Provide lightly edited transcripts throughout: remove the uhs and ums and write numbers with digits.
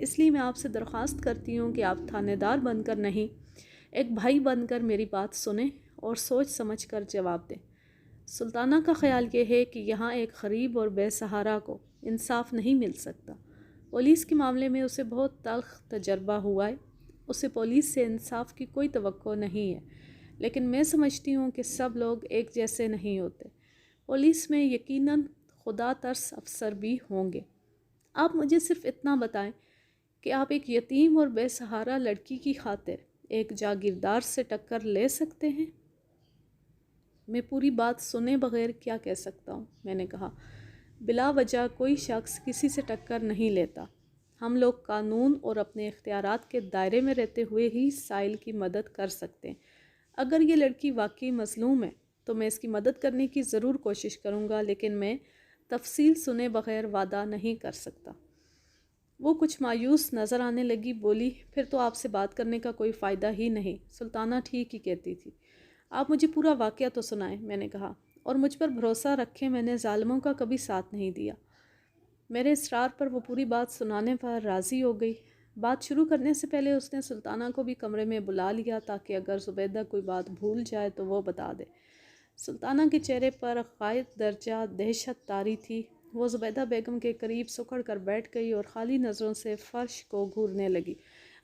اس لیے میں آپ سے درخواست کرتی ہوں کہ آپ تھانے دار بن کر نہیں، ایک بھائی بن کر میری بات سنیں اور سوچ سمجھ کر جواب دیں۔ سلطانہ کا خیال یہ ہے کہ یہاں ایک غریب اور بے سہارا کو انصاف نہیں مل سکتا۔ پولیس کے معاملے میں اسے بہت تلخ تجربہ ہوا ہے۔ اسے پولیس سے انصاف کی کوئی توقع نہیں ہے، لیکن میں سمجھتی ہوں کہ سب لوگ ایک جیسے نہیں ہوتے۔ پولیس میں یقیناً خدا ترس افسر بھی ہوں گے۔ آپ مجھے صرف اتنا بتائیں کہ آپ ایک یتیم اور بے سہارا لڑکی کی خاطر ایک جاگیردار سے ٹکر لے سکتے ہیں؟ میں پوری بات سنے بغیر کیا کہہ سکتا ہوں، میں نے کہا۔ بلا وجہ کوئی شخص کسی سے ٹکر نہیں لیتا۔ ہم لوگ قانون اور اپنے اختیارات کے دائرے میں رہتے ہوئے ہی سائل کی مدد کر سکتے ہیں۔ اگر یہ لڑکی واقعی مظلوم ہے تو میں اس کی مدد کرنے کی ضرور کوشش کروں گا، لیکن میں تفصیل سنے بغیر وعدہ نہیں کر سکتا۔ وہ کچھ مایوس نظر آنے لگی، بولی، پھر تو آپ سے بات کرنے کا کوئی فائدہ ہی نہیں۔ سلطانہ ٹھیک ہی کہتی تھی۔ آپ مجھے پورا واقعہ تو سنائیں، میں نے کہا، اور مجھ پر بھروسہ رکھیں، میں نے ظالموں کا کبھی ساتھ نہیں دیا۔ میرے اصرار پر وہ پوری بات سنانے پر راضی ہو گئی۔ بات شروع کرنے سے پہلے اس نے سلطانہ کو بھی کمرے میں بلا لیا تاکہ اگر زبیدہ کوئی بات بھول جائے تو وہ بتا دے۔ سلطانہ کے چہرے پر غائب درجہ دہشت طاری تھی۔ وہ زبیدہ بیگم کے قریب سکڑ کر بیٹھ گئی اور خالی نظروں سے فرش کو گھورنے لگی۔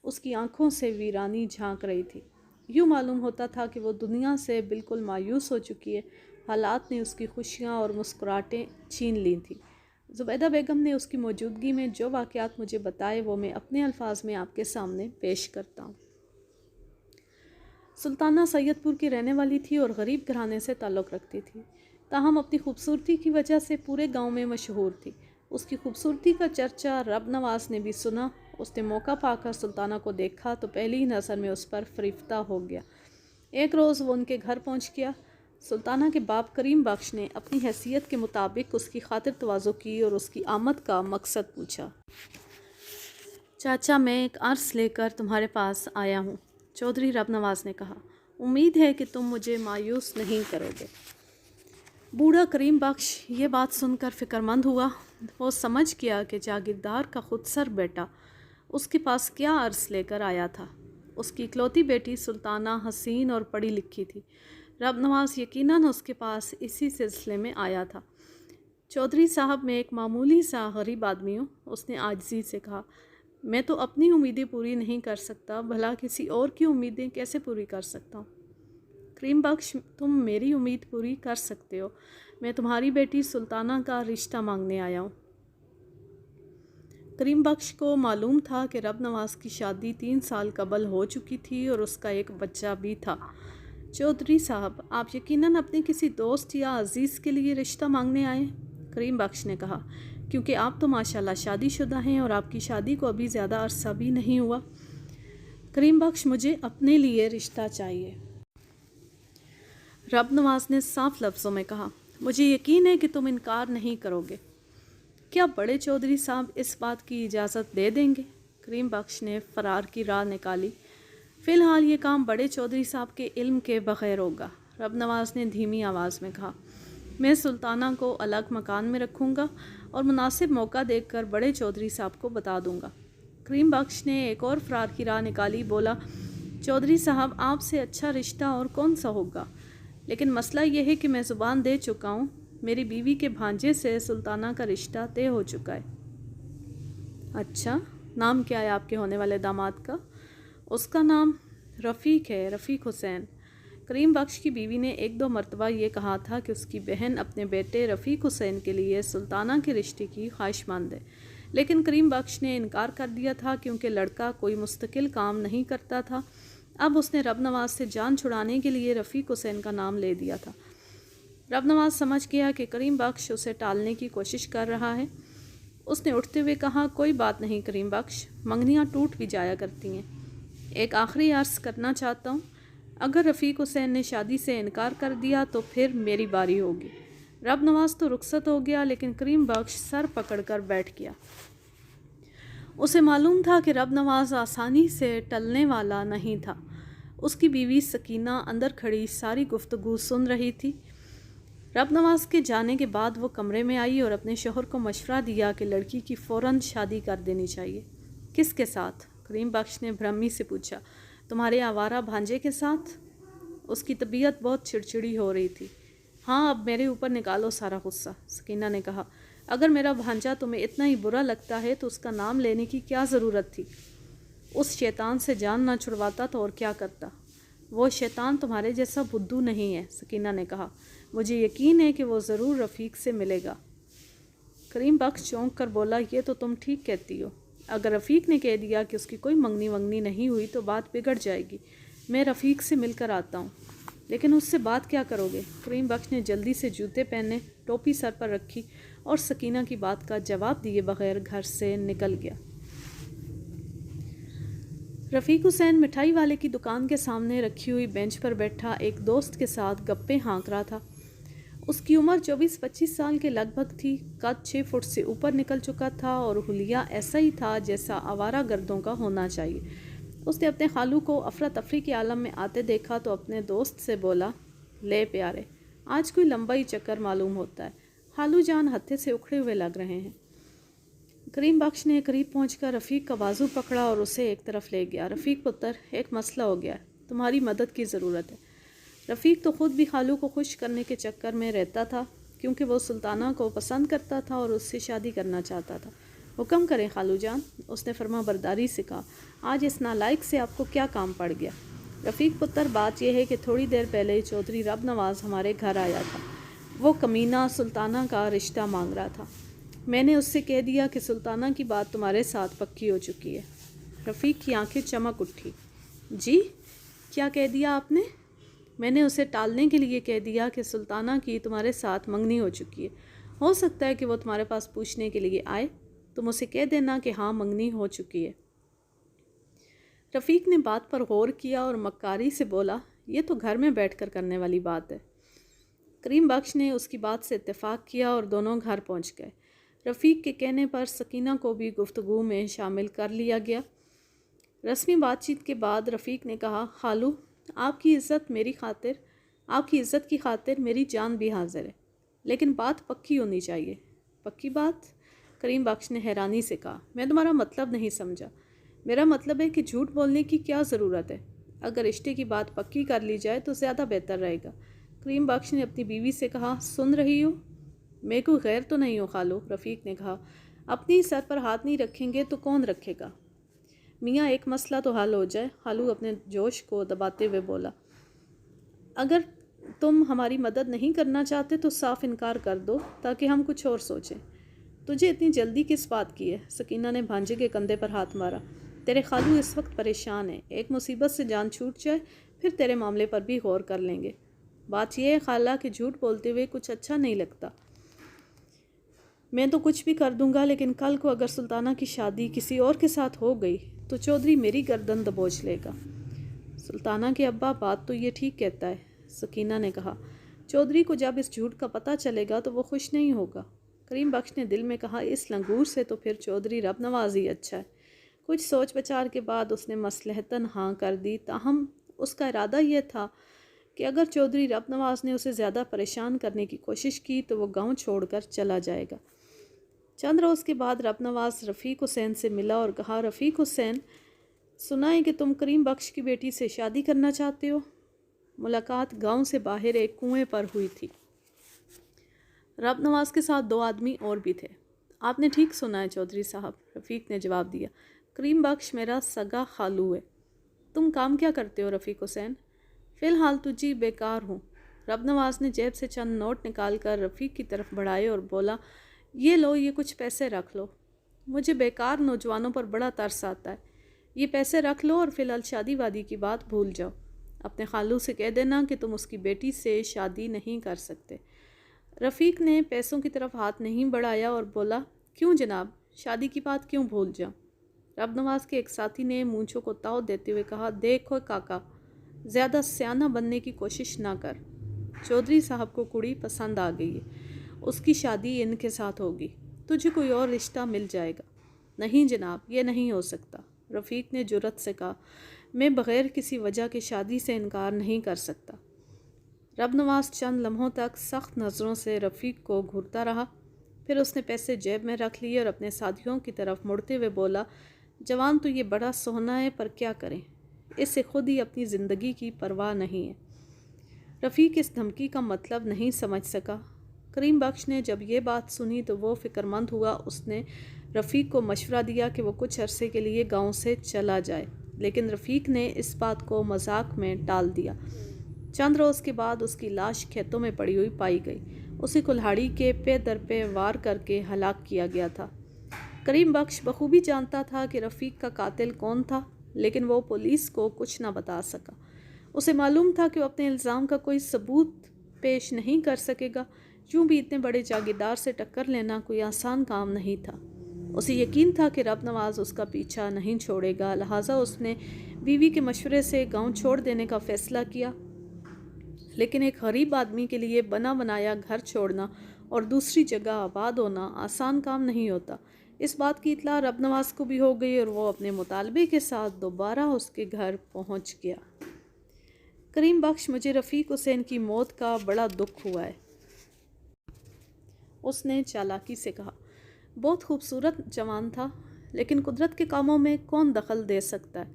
اس کی آنکھوں سے ویرانی جھانک رہی تھی۔ یوں معلوم ہوتا تھا کہ وہ دنیا سے بالکل مایوس ہو چکی ہے۔ حالات نے اس کی خوشیاں اور مسکراہٹیں چھین لی تھیں۔ زبیدہ بیگم نے اس کی موجودگی میں جو واقعات مجھے بتائے وہ میں اپنے الفاظ میں آپ کے سامنے پیش کرتا ہوں۔ سلطانہ سید پور کی رہنے والی تھی اور غریب گھرانے سے تعلق رکھتی تھی، تاہم اپنی خوبصورتی کی وجہ سے پورے گاؤں میں مشہور تھی۔ اس کی خوبصورتی کا چرچا رب نواز نے بھی سنا۔ اس نے موقع پا کر سلطانہ کو دیکھا تو پہلی نظر میں اس پر فریفتہ ہو گیا۔ ایک روز وہ ان کے گھر پہنچ گیا۔ سلطانہ کے باپ کریم بخش نے اپنی حیثیت کے مطابق اس کی خاطر تواضع کی اور اس کی آمد کا مقصد پوچھا۔ چاچا، میں ایک عرض لے کر تمہارے پاس آیا ہوں، چودھری رب نواز نے کہا۔ امید ہے کہ تم مجھے مایوس نہیں کرو گے۔ بوڑھا کریم بخش یہ بات سن کر فکر مند ہوا۔ وہ سمجھ گیا کہ جاگیردار کا خود سر بیٹا اس کے پاس کیا عرض لے کر آیا تھا۔ اس کی اکلوتی بیٹی سلطانہ حسین اور پڑھی لکھی تھی۔ رب نواز یقیناً اس کے پاس اسی سلسلے میں آیا تھا۔ چودھری صاحب، میں ایک معمولی سا غریب آدمی ہوں، اس نے عاجزی سے کہا۔ میں تو اپنی امیدیں پوری نہیں کر سکتا، بھلا کسی اور کی امیدیں کیسے پوری کر سکتا ہوں؟ کریم بخش، تم میری امید پوری کر سکتے ہو۔ میں تمہاری بیٹی سلطانہ کا رشتہ مانگنے آیا ہوں۔ کریم بخش کو معلوم تھا کہ رب نواز کی شادی 3 سال قبل ہو چکی تھی اور اس کا ایک بچہ بھی تھا۔ چودھری صاحب، آپ یقیناً اپنے کسی دوست یا عزیز کے لیے رشتہ مانگنے آئے ہیں، کریم بخش نے کہا، کیونکہ آپ تو ماشاءاللہ شادی شدہ ہیں اور آپ کی شادی کو ابھی زیادہ عرصہ بھی نہیں ہوا۔ کریم بخش، مجھے اپنے لیے رشتہ چاہیے، رب نواز نے صاف لفظوں میں کہا۔ مجھے یقین ہے کہ تم انکار نہیں کرو گے۔ کیا بڑے چودھری صاحب اس بات کی اجازت دے دیں گے؟ کریم بخش نے فرار کی راہ نکالی۔ فی الحال یہ کام بڑے چودھری صاحب کے علم کے بغیر ہوگا، رب نواز نے دھیمی آواز میں کہا۔ میں سلطانہ کو الگ مکان میں رکھوں گا اور مناسب موقع دیکھ کر بڑے چودھری صاحب کو بتا دوں گا۔ کریم بخش نے ایک اور فرار کی راہ نکالی، بولا، چودھری صاحب، آپ سے اچھا رشتہ اور کون سا ہوگا، لیکن مسئلہ یہ ہے کہ میں زبان دے چکا ہوں، میری بیوی کے بھانجے سے سلطانہ کا رشتہ طے ہو چکا ہے۔ اچھا، نام کیا ہے آپ کے ہونے والے داماد کا؟ اس کا نام رفیق ہے، رفیق حسین۔ کریم بخش کی بیوی نے 1-2 مرتبہ یہ کہا تھا کہ اس کی بہن اپنے بیٹے رفیق حسین کے لیے سلطانہ کے رشتے کی خواہش مند ہے، لیکن کریم بخش نے انکار کر دیا تھا کیونکہ لڑکا کوئی مستقل کام نہیں کرتا تھا۔ اب اس نے رب نواز سے جان چھڑانے کے لیے رفیق حسین کا نام لے دیا تھا۔ رب نواز سمجھ گیا کہ کریم بخش اسے ٹالنے کی کوشش کر رہا ہے۔ اس نے اٹھتے ہوئے کہا، کوئی بات نہیں کریم بخش، منگنیاں ٹوٹ بھی جایا کرتی ہیں۔ ایک آخری عرض کرنا چاہتا ہوں، اگر رفیق حسین نے شادی سے انکار کر دیا تو پھر میری باری ہوگی۔ رب نواز تو رخصت ہو گیا، لیکن کریم بخش سر پکڑ کر بیٹھ گیا۔ اسے معلوم تھا کہ رب نواز آسانی سے ٹلنے والا نہیں تھا۔ اس کی بیوی سکینہ اندر کھڑی ساری گفتگو سن رہی تھی۔ رب نواز کے جانے کے بعد وہ کمرے میں آئی اور اپنے شوہر کو مشورہ دیا کہ لڑکی کی فوراً شادی کر دینی چاہیے۔ کس کے ساتھ؟ کریم بخش نے برہمی سے پوچھا۔ تمہارے آوارہ بھانجے کے ساتھ؟ اس کی طبیعت بہت چڑچڑی ہو رہی تھی۔ ہاں، اب میرے اوپر نکالو سارا غصہ، سکینہ نے کہا۔ اگر میرا بھانجا تمہیں اتنا ہی برا لگتا ہے تو اس کا نام لینے کی کیا ضرورت تھی؟ اس شیطان سے جان نہ چھڑواتا تو اور کیا کرتا؟ وہ شیطان تمہارے جیسا بدھو نہیں ہے، سکینہ نے کہا۔ مجھے یقین ہے کہ وہ ضرور رفیق سے ملے گا۔ کریم بخش چونک کر بولا، یہ تو تم ٹھیک کہتی ہو۔ اگر رفیق نے کہہ دیا کہ اس کی کوئی منگنی ونگنی نہیں ہوئی تو بات بگڑ جائے گی۔ میں رفیق سے مل کر آتا ہوں۔ لیکن اس سے بات کیا کرو گے؟ کریم بخش نے جلدی سے جوتے پہنے، ٹوپی سر پر رکھی اور سکینہ کی بات کا جواب دیے بغیر گھر سے نکل گیا۔ رفیق حسین مٹھائی والے کی دکان کے سامنے رکھی ہوئی بینچ پر بیٹھا ایک دوست کے ساتھ گپیں ہانک رہا تھا۔ اس کی عمر 24-25 سال کے لگ بھگ تھی، قد 6 فٹ سے اوپر نکل چکا تھا اور حلیہ ایسا ہی تھا جیسا آوارہ گردوں کا ہونا چاہیے۔ اس نے اپنے خالو کو افراتفری کے عالم میں آتے دیکھا تو اپنے دوست سے بولا، لے پیارے، آج کوئی لمبا ہی چکر معلوم ہوتا ہے، خالو جان ہتھے سے اکھڑے ہوئے لگ رہے ہیں۔ کریم بخش نے قریب پہنچ کر رفیق کا بازو پکڑا اور اسے ایک طرف لے گیا۔ رفیق پتر، ایک مسئلہ ہو گیا ہے، تمہاری مدد کی ضرورت ہے۔ رفیق تو خود بھی خالو کو خوش کرنے کے چکر میں رہتا تھا کیونکہ وہ سلطانہ کو پسند کرتا تھا اور اس سے شادی کرنا چاہتا تھا۔ حکم کریں خالو جان، اس نے فرما برداری سے کہا۔ آج اس نالائق سے آپ کو کیا کام پڑ گیا؟ رفیق پتر، بات یہ ہے کہ تھوڑی دیر پہلے چودھری رب نواز ہمارے گھر آیا تھا۔ وہ کمینہ سلطانہ کا رشتہ مانگ رہا تھا۔ میں نے اس سے کہہ دیا کہ سلطانہ کی بات تمہارے ساتھ پکی ہو چکی ہے۔ رفیق کی آنکھیں چمک اٹھی۔ جی، کیا کہہ دیا آپ نے؟ میں نے اسے ٹالنے کے لیے کہہ دیا کہ سلطانہ کی تمہارے ساتھ منگنی ہو چکی ہے۔ ہو سکتا ہے کہ وہ تمہارے پاس پوچھنے کے لیے آئے، تم اسے کہہ دینا کہ ہاں منگنی ہو چکی ہے۔ رفیق نے بات پر غور کیا اور مکاری سے بولا، یہ تو گھر میں بیٹھ کر کرنے والی بات ہے۔ کریم بخش نے اس کی بات سے اتفاق کیا اور دونوں گھر پہنچ گئے۔ رفیق کے کہنے پر سکینہ کو بھی گفتگو میں شامل کر لیا گیا۔ رسمی بات چیت کے بعد رفیق نے کہا، خالو، آپ کی عزت کی خاطر میری جان بھی حاضر ہے، لیکن بات پکی ہونی چاہیے۔ پکی بات؟ کریم بخش نے حیرانی سے کہا، میں تمہارا مطلب نہیں سمجھا۔ میرا مطلب ہے کہ جھوٹ بولنے کی کیا ضرورت ہے؟ اگر رشتے کی بات پکی کر لی جائے تو زیادہ بہتر رہے گا۔ کریم بخش نے اپنی بیوی سے کہا، سن رہی ہو؟ میں کوئی غیر تو نہیں ہوں خالو، رفیق نے کہا۔ اپنی سر پر ہاتھ نہیں رکھیں گے تو کون رکھے گا؟ میاں ایک مسئلہ تو حل ہو جائے، خالو اپنے جوش کو دباتے ہوئے بولا۔ اگر تم ہماری مدد نہیں کرنا چاہتے تو صاف انکار کر دو تاکہ ہم کچھ اور سوچیں۔ تجھے اتنی جلدی کس بات کی ہے؟ سکینہ نے بھانجے کے کندھے پر ہاتھ مارا۔ تیرے خالو اس وقت پریشان ہیں، ایک مصیبت سے جان چھوٹ جائے پھر تیرے معاملے پر بھی غور کر لیں گے۔ بات یہ ہے خالہ کہ جھوٹ بولتے ہوئے کچھ اچھا نہیں لگتا۔ میں تو کچھ بھی کر دوں گا، لیکن کل کو اگر سلطانہ کی شادی کسی اور کے ساتھ ہو گئی تو چودھری میری گردن دبوچ لے گا۔ سلطانہ کے ابا بات تو یہ ٹھیک کہتا ہے، سکینہ نے کہا۔ چودھری کو جب اس جھوٹ کا پتہ چلے گا تو وہ خوش نہیں ہوگا۔ کریم بخش نے دل میں کہا، اس لنگور سے تو پھر چودھری رب نواز ہی اچھا ہے۔ کچھ سوچ بچار کے بعد اس نے مصلحتاً ہاں کر دی، تاہم اس کا ارادہ یہ تھا کہ اگر چودھری رب نواز نے اسے زیادہ پریشان کرنے کی کوشش کی تو وہ گاؤں چھوڑ کر چلا جائے گا۔ چند روز کے بعد رب نواز رفیق حسین سے ملا اور کہا، رفیق حسین، سنا ہے کہ تم کریم بخش کی بیٹی سے شادی کرنا چاہتے ہو۔ ملاقات گاؤں سے باہر ایک کنویں پر ہوئی تھی۔ رب نواز کے ساتھ 2 آدمی اور بھی تھے۔ آپ نے ٹھیک سنا ہے چودھری صاحب، رفیق نے جواب دیا۔ کریم بخش میرا سگا خالو ہے۔ تم کام کیا کرتے ہو رفیق حسین؟ فی الحال تو جی بیکار ہوں۔ رب نواز نے جیب سے چند نوٹ نکال کر رفیق کی طرف بڑھائے اور بولا، یہ لو، یہ کچھ پیسے رکھ لو۔ مجھے بیکار نوجوانوں پر بڑا ترس آتا ہے۔ یہ پیسے رکھ لو اور فی الحال شادی وادی کی بات بھول جاؤ۔ اپنے خالو سے کہہ دینا کہ تم اس کی بیٹی سے شادی نہیں کر سکتے۔ رفیق نے پیسوں کی طرف ہاتھ نہیں بڑھایا اور بولا، کیوں جناب، شادی کی بات کیوں بھول جاؤں؟ رب نواز کے ایک ساتھی نے مونچھوں کو تاؤ دیتے ہوئے کہا، دیکھو کاکا، زیادہ سیانہ بننے کی کوشش نہ کر۔ چودھری صاحب کو کڑی پسند آ گئی ہے، اس کی شادی ان کے ساتھ ہوگی، تجھے کوئی اور رشتہ مل جائے گا۔ نہیں جناب، یہ نہیں ہو سکتا، رفیق نے جرأت سے کہا۔ میں بغیر کسی وجہ کے شادی سے انکار نہیں کر سکتا۔ رب نواز چند لمحوں تک سخت نظروں سے رفیق کو گھورتا رہا، پھر اس نے پیسے جیب میں رکھ لیے اور اپنے ساتھیوں کی طرف مڑتے ہوئے بولا، جوان تو یہ بڑا سونا ہے، پر کیا کریں، اس سے خود ہی اپنی زندگی کی پرواہ نہیں ہے۔ رفیق اس دھمکی کا مطلب نہیں سمجھ سکا۔ کریم بخش نے جب یہ بات سنی تو وہ فکرمند ہوا۔ اس نے رفیق کو مشورہ دیا کہ وہ کچھ عرصے کے لیے گاؤں سے چلا جائے، لیکن رفیق نے اس بات کو مذاق میں ٹال دیا۔ چند روز کے بعد اس کی لاش کھیتوں میں پڑی ہوئی پائی گئی۔ اسے کلہاڑی کے پے در پے وار کر کے ہلاک کیا گیا تھا۔ کریم بخش بخوبی جانتا تھا کہ رفیق کا قاتل کون تھا، لیکن وہ پولیس کو کچھ نہ بتا سکا۔ اسے معلوم تھا کہ وہ اپنے الزام کا کوئی ثبوت پیش نہیں کر سکے گا۔ یوں بھی اتنے بڑے جاگیردار سے ٹکر لینا کوئی آسان کام نہیں تھا۔ اسے یقین تھا کہ رب نواز اس کا پیچھا نہیں چھوڑے گا، لہٰذا اس نے بیوی کے مشورے سے گاؤں چھوڑ دینے کا فیصلہ کیا۔ لیکن ایک غریب آدمی کے لیے بنا بنایا گھر چھوڑنا اور دوسری جگہ آباد ہونا آسان کام نہیں ہوتا۔ اس بات کی اطلاع رب نواز کو بھی ہو گئی اور وہ اپنے مطالبے کے ساتھ دوبارہ اس کے گھر پہنچ گیا۔ کریم بخش، مجھے رفیق حسین کی موت کا بڑا دکھ ہوا ہے، اس نے چالاکی سے کہا۔ بہت خوبصورت جوان تھا، لیکن قدرت کے کاموں میں کون دخل دے سکتا ہے؟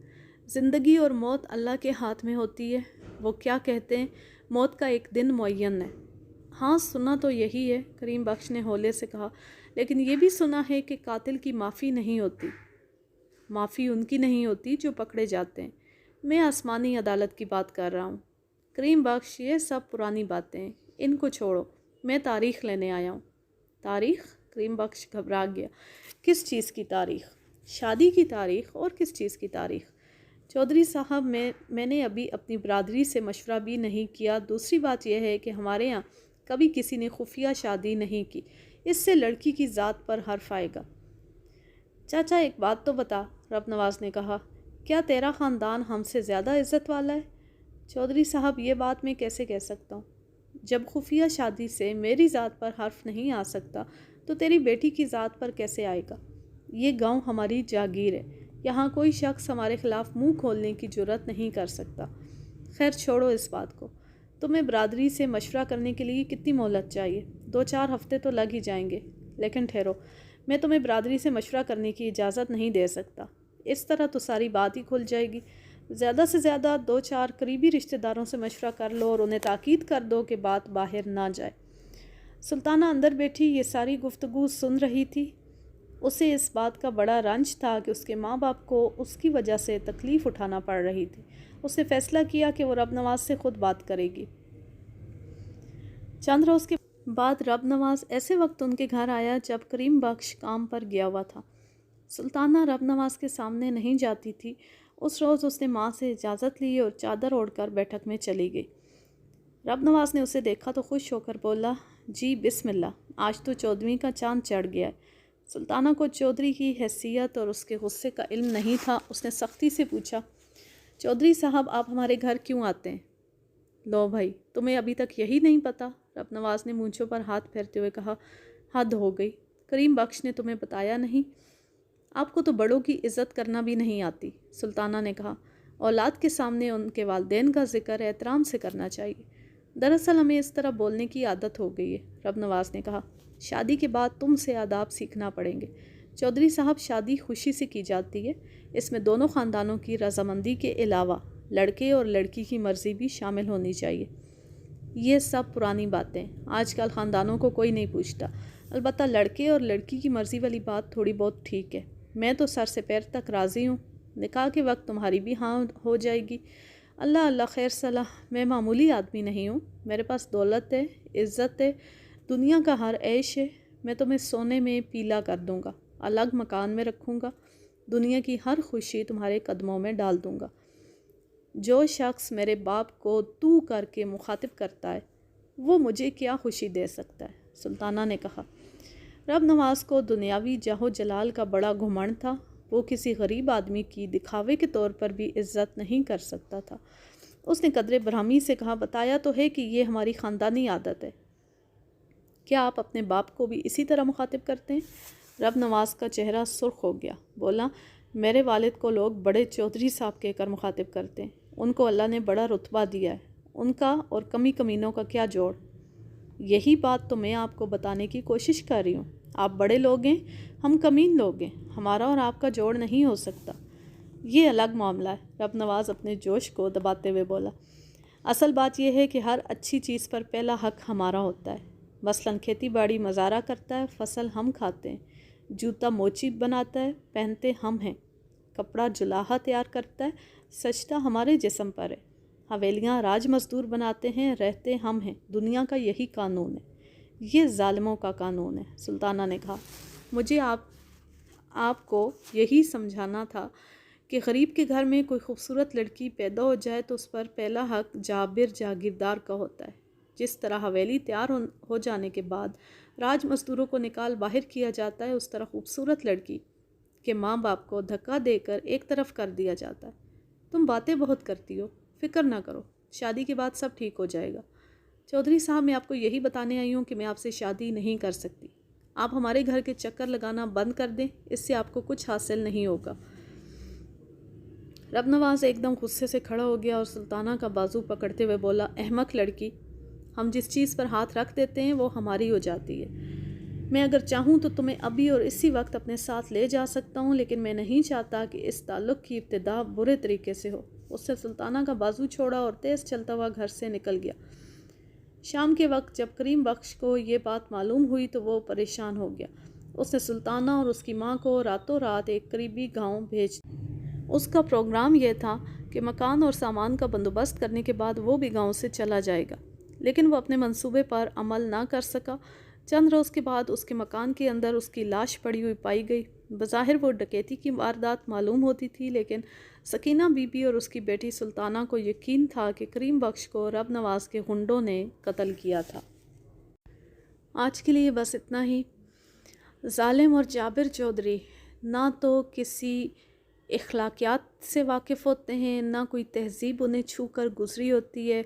زندگی اور موت اللہ کے ہاتھ میں ہوتی ہے۔ وہ کیا کہتے ہیں، موت کا ایک دن معین ہے۔ ہاں، سنا تو یہی ہے، کریم بخش نے ہولے سے کہا، لیکن یہ بھی سنا ہے کہ قاتل کی معافی نہیں ہوتی۔ معافی ان کی نہیں ہوتی جو پکڑے جاتے ہیں۔ میں آسمانی عدالت کی بات کر رہا ہوں۔ کریم بخش، یہ سب پرانی باتیں ہیں، ان کو چھوڑو، میں تاریخ لینے آیا ہوں۔ تاریخ؟ کریم بخش گھبرا گیا۔ کس چیز کی تاریخ؟ شادی کی تاریخ؟ اور کس چیز کی تاریخ؟ چودھری صاحب، میں نے ابھی اپنی برادری سے مشورہ بھی نہیں کیا۔ دوسری بات یہ ہے کہ ہمارے یہاں کبھی کسی نے خفیہ شادی نہیں کی، اس سے لڑکی کی ذات پر حرف آئے گا۔ چاچا، ایک بات تو بتا، رب نواز نے کہا، کیا تیرا خاندان ہم سے زیادہ عزت والا ہے؟ چودھری صاحب، یہ بات میں کیسے کہہ سکتا ہوں؟ جب خفیہ شادی سے میری ذات پر حرف نہیں آ سکتا تو تیری بیٹی کی ذات پر کیسے آئے گا؟ یہ گاؤں ہماری جاگیر ہے، یہاں کوئی شخص ہمارے خلاف منہ کھولنے کی جرات نہیں کر سکتا۔ خیر چھوڑو اس بات کو۔ تمہیں برادری سے مشورہ کرنے کے لیے کتنی مہلت چاہیے؟ 2-4 ہفتے تو لگ ہی جائیں گے، لیکن ٹھہرو، میں تمہیں برادری سے مشورہ کرنے کی اجازت نہیں دے سکتا۔ اس طرح تو ساری بات ہی کھل جائے گی۔ زیادہ سے زیادہ 2-4 قریبی رشتہ داروں سے مشورہ کر لو اور انہیں تاکید کر دو کہ بات باہر نہ جائے۔ سلطانہ اندر بیٹھی یہ ساری گفتگو سن رہی تھی۔ اسے اس بات کا بڑا رنج تھا کہ اس کے ماں باپ کو اس کی وجہ سے تکلیف اٹھانا پڑ رہی تھی۔ اس نے فیصلہ کیا کہ وہ رب نواز سے خود بات کرے گی۔ چند روز کے بعد رب نواز ایسے وقت ان کے گھر آیا جب کریم بخش کام پر گیا ہوا تھا۔ سلطانہ رب نواز کے سامنے نہیں جاتی تھی۔ اس روز اس نے ماں سے اجازت لی اور چادر اوڑھ کر بیٹھک میں چلی گئی۔ رب نواز نے اسے دیکھا تو خوش ہو کر بولا، جی بسم اللہ، آج تو 14ویں کا چاند چڑھ گیا ہے۔ سلطانہ کو چودھری کی حیثیت اور اس کے غصے کا علم نہیں تھا۔ اس نے سختی سے پوچھا، چودھری صاحب، آپ ہمارے گھر کیوں آتے ہیں؟ لو بھائی، تمہیں ابھی تک یہی نہیں پتا؟ رب نواز نے مونچھوں پر ہاتھ پھیرتے ہوئے کہا، حد ہو گئی، کریم بخش نے تمہیں بتایا نہیں؟ آپ کو تو بڑوں کی عزت کرنا بھی نہیں آتی، سلطانہ نے کہا۔ اولاد کے سامنے ان کے والدین کا ذکر احترام سے کرنا چاہیے۔ دراصل ہمیں اس طرح بولنے کی عادت ہو گئی ہے، رب نواز نے کہا۔ شادی کے بعد تم سے آداب سیکھنا پڑیں گے۔ چودھری صاحب، شادی خوشی سے کی جاتی ہے، اس میں دونوں خاندانوں کی رضامندی کے علاوہ لڑکے اور لڑکی کی مرضی بھی شامل ہونی چاہیے۔ یہ سب پرانی باتیں، آج کل خاندانوں کو کوئی نہیں پوچھتا۔ البتہ لڑکے اور لڑکی کی مرضی والی بات تھوڑی بہت ٹھیک ہے۔ میں تو سر سے پیر تک راضی ہوں، نکاح کے وقت تمہاری بھی ہاں ہو جائے گی۔ اللہ اللہ خیر صلاح، میں معمولی آدمی نہیں ہوں، میرے پاس دولت ہے، عزت ہے، دنیا کا ہر عیش ہے۔ میں تمہیں سونے میں پیلا کر دوں گا، الگ مکان میں رکھوں گا، دنیا کی ہر خوشی تمہارے قدموں میں ڈال دوں گا۔ جو شخص میرے باپ کو تو کر کے مخاطب کرتا ہے وہ مجھے کیا خوشی دے سکتا ہے؟ سلطانہ نے کہا۔ رب نواز کو دنیاوی جاہ و جلال کا بڑا گھمنڈ تھا۔ وہ کسی غریب آدمی کی دکھاوے کے طور پر بھی عزت نہیں کر سکتا تھا۔ اس نے قدرے برہمی سے کہا، بتایا تو ہے کہ یہ ہماری خاندانی عادت ہے۔ کیا آپ اپنے باپ کو بھی اسی طرح مخاطب کرتے ہیں؟ رب نواز کا چہرہ سرخ ہو گیا، بولا، میرے والد کو لوگ بڑے چودھری صاحب کہہ کر مخاطب کرتے ہیں، ان کو اللہ نے بڑا رتبہ دیا ہے، ان کا اور کمی کمینوں کا کیا جوڑ؟ یہی بات تو میں آپ کو بتانے کی کوشش کر رہی ہوں۔ آپ بڑے لوگ ہیں، ہم کمین لوگ ہیں، ہمارا اور آپ کا جوڑ نہیں ہو سکتا۔ یہ الگ معاملہ ہے، رب نواز اپنے جوش کو دباتے ہوئے بولا۔ اصل بات یہ ہے کہ ہر اچھی چیز پر پہلا حق ہمارا ہوتا ہے۔ مثلاً کھیتی باڑی مزارع کرتا ہے، فصل ہم کھاتے ہیں، جوتا موچی بناتا ہے، پہنتے ہم ہیں، کپڑا جلاحہ تیار کرتا ہے، سجدہ ہمارے جسم پر ہے، حویلیاں راج مزدور بناتے ہیں، رہتے ہم ہیں۔ دنیا کا یہی قانون ہے، یہ ظالموں کا قانون ہے۔ سلطانہ نے کہا، مجھے آپ کو یہی سمجھانا تھا کہ غریب کے گھر میں کوئی خوبصورت لڑکی پیدا ہو جائے تو اس پر پہلا حق جابر جاگیردار کا ہوتا ہے۔ جس طرح حویلی تیار ہو جانے کے بعد راج مزدوروں کو نکال باہر کیا جاتا ہے، اس طرح خوبصورت لڑکی کے ماں باپ کو دھکا دے کر ایک طرف کر دیا جاتا ہے۔ تم باتیں بہت کرتی ہو، فکر نہ کرو، شادی کے بعد سب ٹھیک ہو جائے گا۔ چودھری صاحب، میں آپ کو یہی بتانے آئی ہوں کہ میں آپ سے شادی نہیں کر سکتی۔ آپ ہمارے گھر کے چکر لگانا بند کر دیں، اس سے آپ کو کچھ حاصل نہیں ہوگا۔ رب نواز ایک دم غصے سے کھڑا ہو گیا اور سلطانہ کا بازو پکڑتے ہوئے بولا، احمق لڑکی، ہم جس چیز پر ہاتھ رکھ دیتے ہیں وہ ہماری ہو جاتی ہے۔ میں اگر چاہوں تو تمہیں ابھی اور اسی وقت اپنے ساتھ لے جا سکتا ہوں، لیکن میں نہیں چاہتا کہ اس تعلق کی ابتدا برے طریقے سے ہو۔ اس سے سلطانہ کا بازو چھوڑا اور تیز چلتا ہوا گھر سے نکل گیا۔ شام کے وقت جب کریم بخش کو یہ بات معلوم ہوئی تو وہ پریشان ہو گیا۔ اس نے سلطانہ اور اس کی ماں کو راتوں رات ایک قریبی گاؤں بھیج دیا۔ اس کا پروگرام یہ تھا کہ مکان اور سامان کا بندوبست کرنے کے بعد وہ بھی گاؤں سے چلا جائے گا، لیکن وہ اپنے منصوبے پر عمل نہ کر سکا۔ چند روز کے بعد اس کے مکان کے اندر اس کی لاش پڑی ہوئی پائی گئی۔ بظاہر وہ ڈکیتی کی واردات معلوم ہوتی تھی، لیکن سکینہ بی بی اور اس کی بیٹی سلطانہ کو یقین تھا کہ کریم بخش کو رب نواز کے غنڈوں نے قتل کیا تھا۔ آج کے لیے بس اتنا ہی۔ ظالم اور جابر چودھری نہ تو کسی اخلاقیات سے واقف ہوتے ہیں، نہ کوئی تہذیب انہیں چھو کر گزری ہوتی ہے،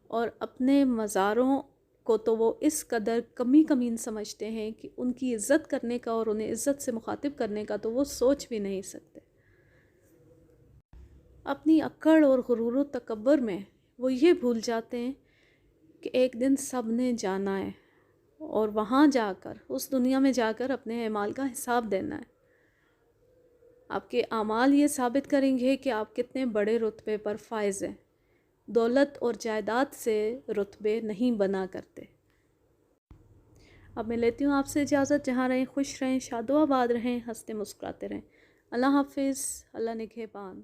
اور اپنے مزاروں کو تو وہ اس قدر کمین سمجھتے ہیں کہ ان کی عزت کرنے کا اور انہیں عزت سے مخاطب کرنے کا تو وہ سوچ بھی نہیں سکتے۔ اپنی اکڑ اور غرور و تکبر میں وہ یہ بھول جاتے ہیں کہ ایک دن سب نے جانا ہے اور وہاں جا کر، اس دنیا میں جا کر اپنے اعمال کا حساب دینا ہے۔ آپ کے اعمال یہ ثابت کریں گے کہ آپ کتنے بڑے رتبے پر فائز ہیں۔ دولت اور جائیداد سے رتبے نہیں بنا کرتے۔ اب میں لیتی ہوں آپ سے اجازت۔ جہاں رہیں خوش رہیں، شاد و آباد رہیں، ہنستے مسکراتے رہیں۔ اللہ حافظ، اللہ نگہبان۔